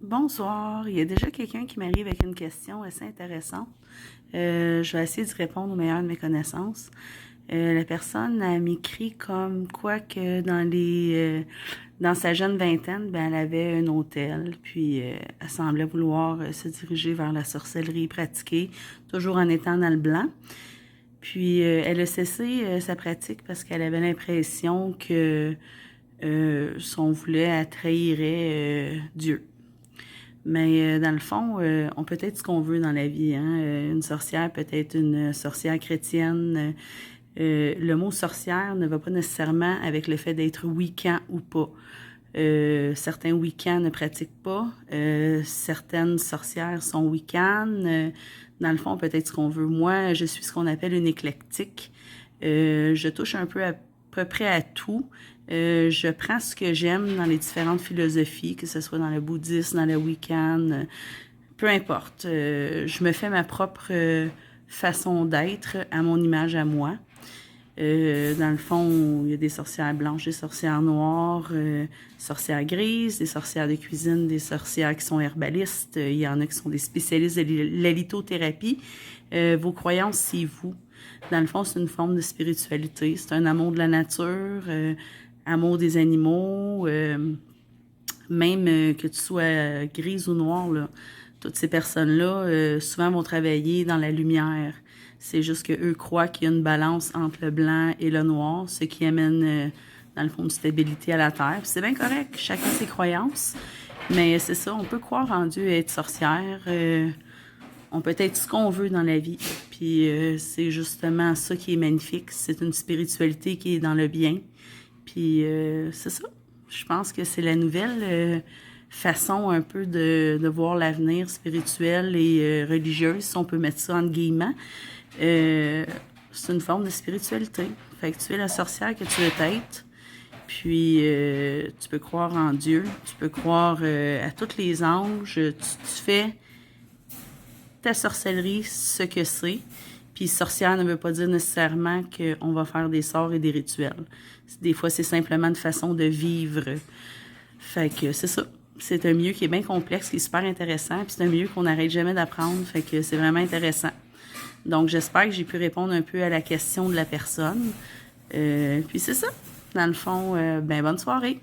Bonsoir, il y a déjà quelqu'un qui m'arrive avec une question assez intéressante. Je vais essayer d'y répondre au meilleur de mes connaissances. La personne a m'écrit comme quoi que dans sa jeune vingtaine, ben, elle avait un hôtel, puis elle semblait vouloir se diriger vers la sorcellerie pratiquée, toujours en étant dans le blanc. Puis elle a cessé sa pratique parce qu'elle avait l'impression que si on voulait, elle trahirait Dieu. Mais dans le fond, on peut être ce qu'on veut dans la vie. Hein? Une sorcière peut être une sorcière chrétienne. Le mot sorcière ne va pas nécessairement avec le fait d'être wiccan ou pas. Certains wiccans ne pratiquent pas. Certaines sorcières sont wiccanes. Dans le fond, peut être ce qu'on veut. Moi, je suis ce qu'on appelle une éclectique. Je touche un peu à peu près à tout. Je prends ce que j'aime dans les différentes philosophies, que ce soit dans le bouddhisme, dans le wiccan, peu importe. Je me fais ma propre façon d'être à mon image à moi. Dans le fond, il y a des sorcières blanches, des sorcières noires, sorcières grises, des sorcières de cuisine, des sorcières qui sont herbalistes. Il y en a qui sont des spécialistes de la lithothérapie. Vos croyances, c'est vous. Dans le fond, c'est une forme de spiritualité. C'est un amour de la nature, amour des animaux, même que tu sois grise ou noire, là, toutes ces personnes-là, souvent vont travailler dans la lumière. C'est juste qu'eux croient qu'il y a une balance entre le blanc et le noir, ce qui amène, dans le fond, une stabilité à la Terre. Puis c'est bien correct, chacun ses croyances. Mais c'est ça, on peut croire en Dieu et être sorcière. On peut être ce qu'on veut dans la vie. Puis c'est justement ça qui est magnifique. C'est une spiritualité qui est dans le bien. Puis c'est ça. Je pense que c'est la nouvelle façon un peu de voir l'avenir spirituel et religieuse, si on peut mettre ça entre guillemets. C'est une forme de spiritualité. Fait que tu es la sorcière que tu veux être. Puis tu peux croire en Dieu, tu peux croire à tous les anges. Tu fais ta sorcellerie ce que c'est. Puis sorcière ne veut pas dire nécessairement qu'on va faire des sorts et des rituels. Des fois, c'est simplement une façon de vivre. Fait que c'est ça. C'est un milieu qui est bien complexe, qui est super intéressant. Puis c'est un milieu qu'on n'arrête jamais d'apprendre. Fait que c'est vraiment intéressant. Donc, j'espère que j'ai pu répondre un peu à la question de la personne. Puis c'est ça. Dans le fond, ben bonne soirée.